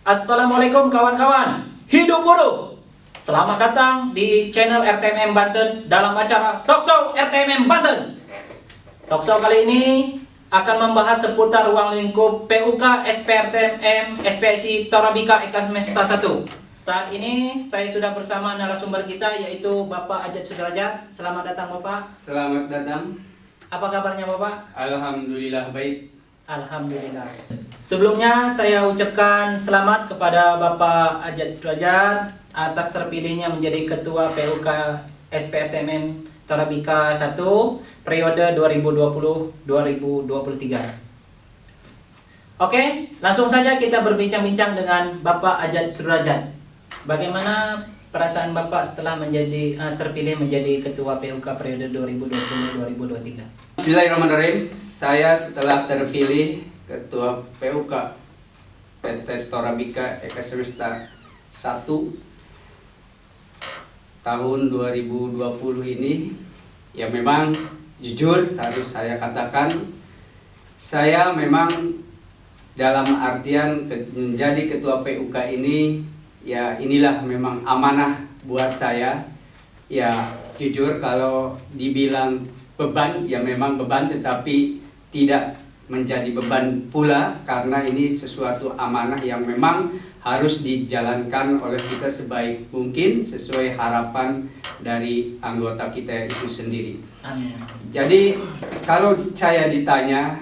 Assalamualaikum kawan-kawan, hidup buruh. Selamat datang di channel RTMM Banten dalam acara Talkshow RTMM Banten. Talkshow kali ini akan membahas seputar ruang lingkup PUK SPRTMM SPSI Torabika Eka Semesta 1. Saat ini saya sudah bersama narasumber kita yaitu Bapak Ajat Sudrajat. Selamat datang Bapak. Selamat datang. Apa kabarnya Bapak? Alhamdulillah baik. Alhamdulillah. Sebelumnya saya ucapkan selamat kepada Bapak Ajat Sudrajat atas terpilihnya menjadi Ketua PUK SPRTMM Torabika 1 periode 2020-2023. Oke, langsung saja kita berbincang-bincang dengan Bapak Ajat Sudrajat. Bagaimana perasaan Bapak setelah terpilih menjadi Ketua PUK periode 2020-2023? Bismillahirrahmanirrahim. Saya setelah terpilih Ketua PUK PT Torabika Eka Semesta 1 tahun 2020 ini, ya memang jujur harus saya katakan, saya memang dalam artian menjadi Ketua PUK ini, ya inilah memang amanah buat saya. Ya jujur kalau dibilang beban, ya memang beban, tetapi tidak menjadi beban pula karena ini sesuatu amanah yang memang harus dijalankan oleh kita sebaik mungkin sesuai harapan dari anggota kita itu sendiri. Amin. Jadi kalau saya ditanya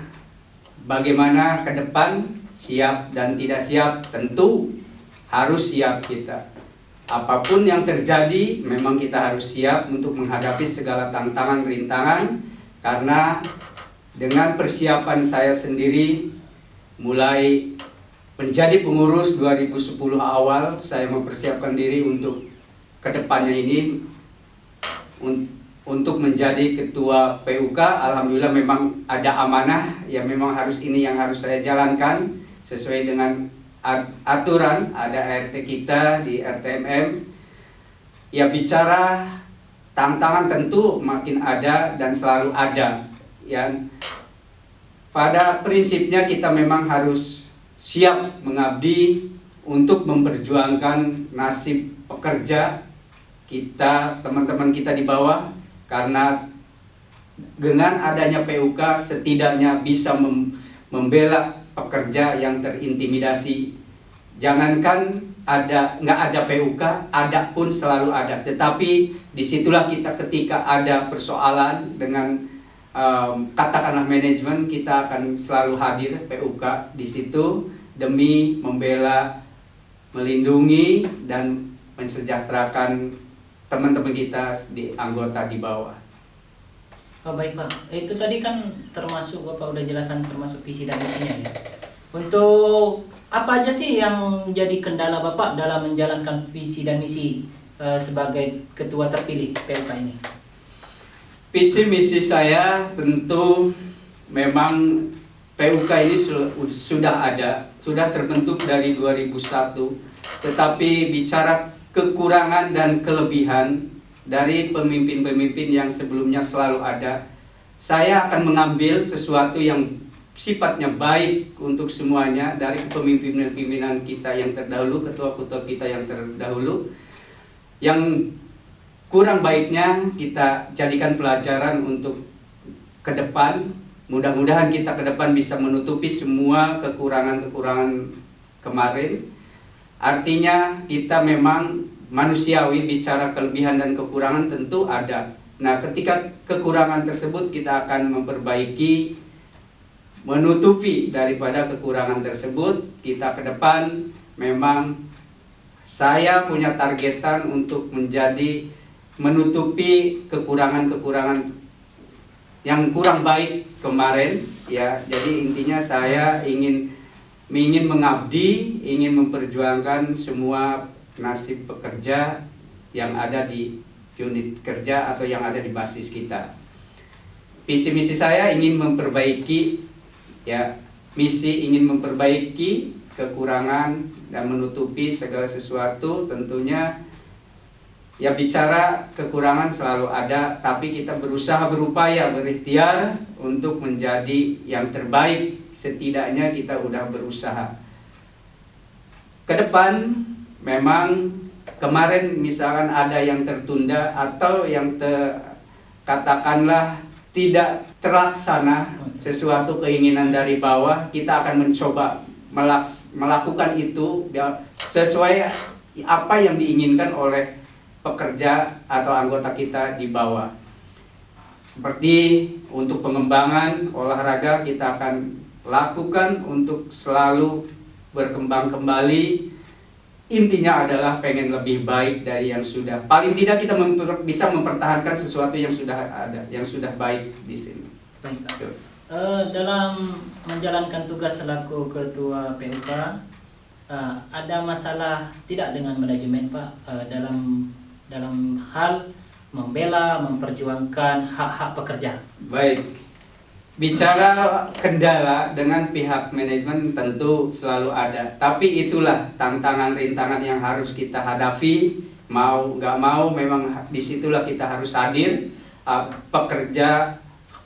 bagaimana ke depan, siap dan tidak siap, tentu harus siap kita. Apapun yang terjadi, memang kita harus siap untuk menghadapi segala tantangan rintangan, karena dengan persiapan saya sendiri, mulai menjadi pengurus 2010 awal, saya mempersiapkan diri untuk kedepannya ini untuk menjadi Ketua PUK. Alhamdulillah memang ada amanah, ya memang harus ini yang harus saya jalankan sesuai dengan aturan ada ART kita di RTMM. Ya bicara tantangan tentu makin ada dan selalu ada. Ya, pada prinsipnya kita memang harus siap mengabdi untuk memperjuangkan nasib pekerja kita, teman-teman kita di bawah, karena dengan adanya PUK setidaknya bisa membela pekerja yang terintimidasi. Jangankan nggak ada PUK, ada pun selalu ada. Tetapi disitulah kita ketika ada persoalan dengan katakanlah manajemen, kita akan selalu hadir PUK di situ demi membela, melindungi dan mensejahterakan teman-teman kita di anggota di bawah. Oh baik Pak, itu tadi kan termasuk Bapak udah jelaskan termasuk visi dan misinya ya. Untuk apa aja sih yang menjadi kendala Bapak dalam menjalankan visi dan misi sebagai ketua terpilih PUK ini? Visi misi saya tentu memang PUK ini sudah ada, sudah terbentuk dari 2001. Tetapi bicara kekurangan dan kelebihan dari pemimpin-pemimpin yang sebelumnya selalu ada, saya akan mengambil sesuatu yang sifatnya baik untuk semuanya dari kepemimpinan kita yang terdahulu, ketua-ketua kita yang terdahulu. Yang kurang baiknya kita jadikan pelajaran untuk ke depan. Mudah-mudahan kita ke depan bisa menutupi semua kekurangan-kekurangan kemarin. Artinya kita memang manusiawi, bicara kelebihan dan kekurangan tentu ada. Nah, ketika kekurangan tersebut kita akan memperbaiki, menutupi daripada kekurangan tersebut. Kita ke depan memang saya punya targetan untuk menutupi kekurangan-kekurangan yang kurang baik kemarin, ya. Jadi intinya saya ingin mengabdi, ingin memperjuangkan semua nasib pekerja yang ada di unit kerja atau yang ada di basis kita. Visi misi saya ingin memperbaiki, ya, misi ingin memperbaiki kekurangan dan menutupi segala sesuatu, tentunya Ya bicara kekurangan selalu ada, tapi kita berusaha berupaya berikhtiar untuk menjadi yang terbaik. Setidaknya kita udah berusaha. Ke depan memang kemarin misalkan ada yang tertunda atau yang katakanlah tidak terlaksana sesuatu keinginan dari bawah, kita akan mencoba melakukan itu sesuai apa yang diinginkan oleh pekerja atau anggota kita di bawah. Seperti untuk pengembangan olahraga kita akan lakukan untuk selalu berkembang kembali. Intinya adalah pengen lebih baik dari yang sudah. Paling tidak kita bisa mempertahankan sesuatu yang sudah ada, yang sudah baik di sini. Baik, Pak. Dalam menjalankan tugas selaku Ketua PUK, ada masalah tidak dengan manajemen, Pak, dalam hal membela, memperjuangkan hak-hak pekerja? Baik, bicara kendala dengan pihak manajemen tentu selalu ada. Tapi itulah tantangan rintangan yang harus kita hadapi. Mau nggak mau memang disitulah kita harus hadir. Pekerja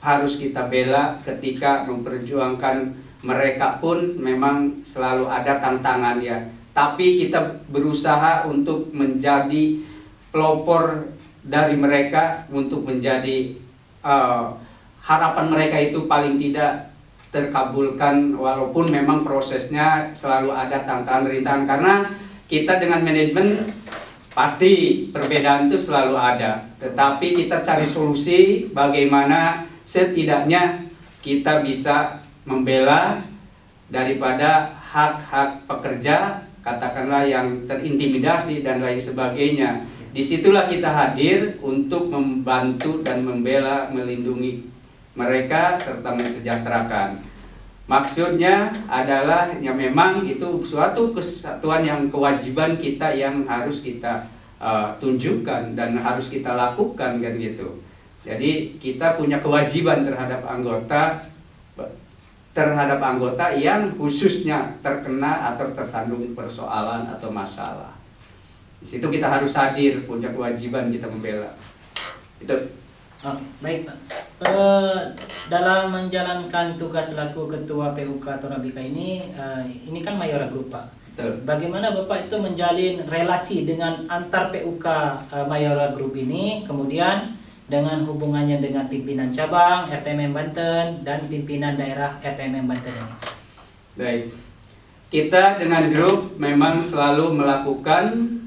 harus kita bela ketika memperjuangkan mereka pun memang selalu ada tantangan ya. Tapi kita berusaha untuk menjadi pelopor dari mereka untuk menjadi harapan mereka itu paling tidak terkabulkan, walaupun memang prosesnya selalu ada tantangan rintangan karena kita dengan manajemen pasti perbedaan itu selalu ada, tetapi kita cari solusi bagaimana setidaknya kita bisa membela daripada hak-hak pekerja, katakanlah yang terintimidasi dan lain sebagainya. Disitulah kita hadir untuk membantu dan membela, melindungi mereka serta mensejahterakan. Maksudnya adalah ya memang itu suatu kesatuan yang kewajiban kita yang harus kita tunjukkan dan harus kita lakukan kan gitu. Jadi kita punya kewajiban terhadap anggota yang khususnya terkena atau tersandung persoalan atau masalah. Di situ kita harus hadir, punya kewajiban kita membela. Itu. Oke, baik, Pak. Dalam menjalankan tugas selaku Ketua PUK Torabika ini kan Mayora Group, Pak. Betul. Bagaimana Bapak itu menjalin relasi dengan antar PUK Mayora Group ini, kemudian dengan hubungannya dengan pimpinan cabang RTMM Banten dan pimpinan daerah RTMM Banten ini? Baik. Kita dengan grup memang selalu melakukan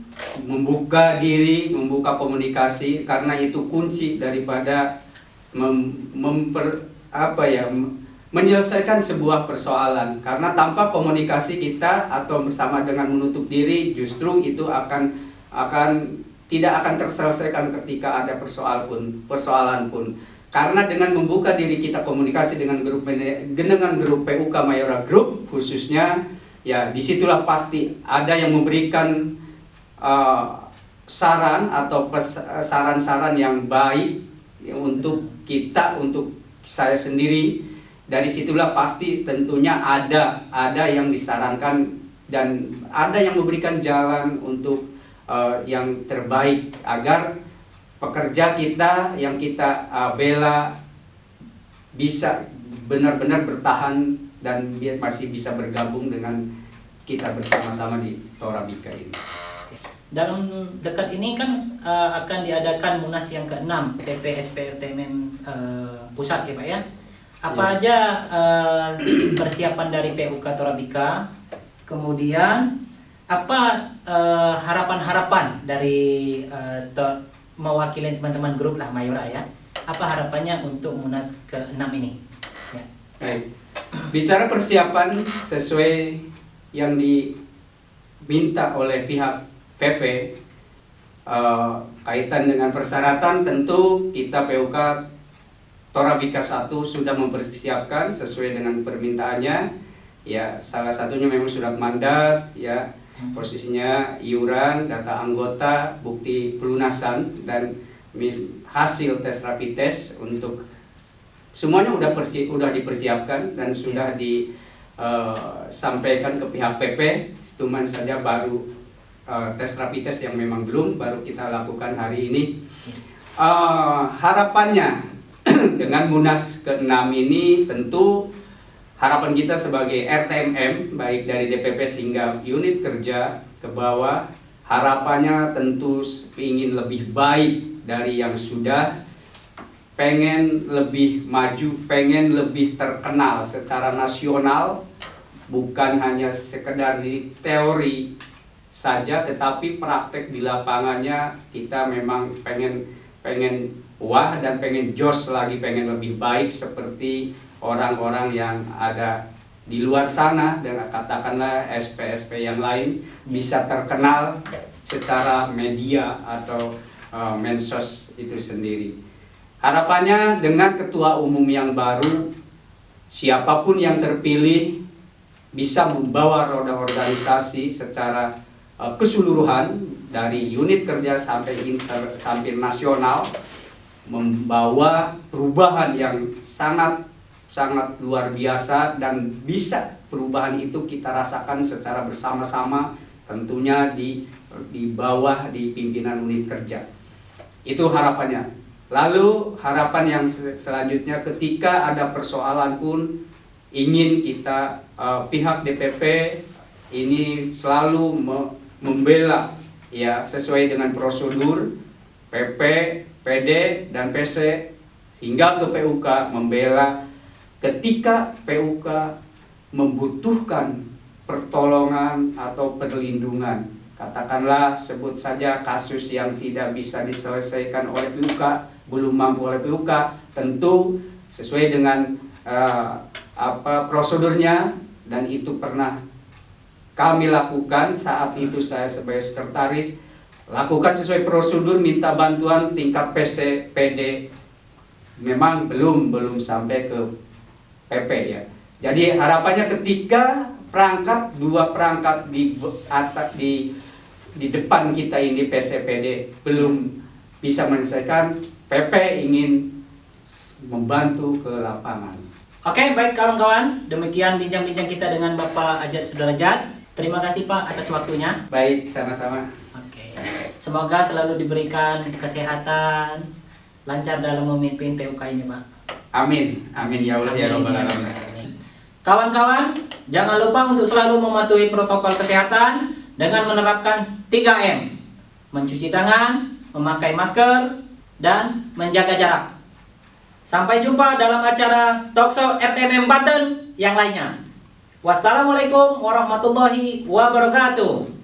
membuka diri, membuka komunikasi karena itu kunci daripada menyelesaikan sebuah persoalan. Karena tanpa komunikasi kita atau bersama dengan menutup diri justru itu tidak akan terselesaikan ketika ada persoalan pun. Karena dengan membuka diri kita komunikasi dengan grup PUK Mayora Group khususnya, ya disitulah pasti ada yang memberikan saran atau saran-saran yang baik ya, untuk kita, untuk saya sendiri. Dari situlah pasti tentunya ada yang disarankan dan ada yang memberikan jalan untuk yang terbaik agar pekerja kita yang kita bela bisa benar-benar bertahan dan masih bisa bergabung dengan kita bersama-sama di Torabika ini. Dalam dekat ini kan akan diadakan Munas yang ke-6 TPSP RTMM pusat ya Pak ya. Apa aja persiapan dari PUK Torabika? Kemudian apa harapan-harapan dari mewakili teman-teman grup lah Mayora ya? Apa harapannya untuk Munas ke-6 ini? Ya. Baik. Bicara persiapan sesuai yang diminta oleh pihak PP kaitan dengan persyaratan, tentu kita PUK Torabika 1 sudah mempersiapkan sesuai dengan permintaannya. Ya, salah satunya memang surat mandat, ya, posisinya iuran, data anggota, bukti pelunasan dan hasil tes rapid test untuk semuanya udah dipersiapkan dan sudah disampaikan ke pihak PP. Cuman saja baru tes rapid test yang memang belum, baru kita lakukan hari ini. Harapannya dengan Munas ke-6 ini tentu harapan kita sebagai RTMM, baik dari DPP hingga unit kerja ke bawah, harapannya tentu ingin lebih baik dari yang sudah, pengen lebih maju, pengen lebih terkenal secara nasional, bukan hanya sekedar di teori saja, tetapi praktek di lapangannya kita memang pengen wah dan pengen jos lagi, pengen lebih baik seperti orang-orang yang ada di luar sana, dan katakanlah SP-SP yang lain bisa terkenal secara media atau medsos itu sendiri. Harapannya dengan ketua umum yang baru, siapapun yang terpilih bisa membawa roda organisasi secara keseluruhan dari unit kerja sampai nasional, membawa perubahan yang sangat luar biasa, dan bisa perubahan itu kita rasakan secara bersama-sama, tentunya di bawah di pimpinan unit kerja. Itu harapannya. Lalu harapan yang selanjutnya, ketika ada persoalan pun ingin kita pihak DPP ini selalu membela ya sesuai dengan prosedur PP, PD dan PC hingga ke PUK, membela ketika PUK membutuhkan pertolongan atau perlindungan. Katakanlah sebut saja kasus yang tidak bisa diselesaikan oleh PUK, belum mampu oleh PUK, tentu sesuai dengan prosedurnya, dan itu pernah kami lakukan saat itu saya sebagai sekretaris, lakukan sesuai prosedur, minta bantuan tingkat PC, PD, memang belum sampai ke PP ya. Jadi harapannya ketika dua perangkat di depan kita ini PC, PD belum bisa menyelesaikan, PP ingin membantu ke lapangan. Oke, baik kawan-kawan, demikian bincang-bincang kita dengan Bapak Ajat Sudrajat. Terima kasih Pak atas waktunya. Baik, sama-sama. Oke. Semoga selalu diberikan kesehatan, lancar dalam memimpin PUK ini, Pak. Amin. Amin ya Allah ya Rabbal Alamin. Amin. Kawan-kawan, jangan lupa untuk selalu mematuhi protokol kesehatan dengan menerapkan 3M. Mencuci tangan, memakai masker, dan menjaga jarak. Sampai jumpa dalam acara Talkshow RTMM Banten yang lainnya. Wassalamualaikum warahmatullahi wabarakatuh.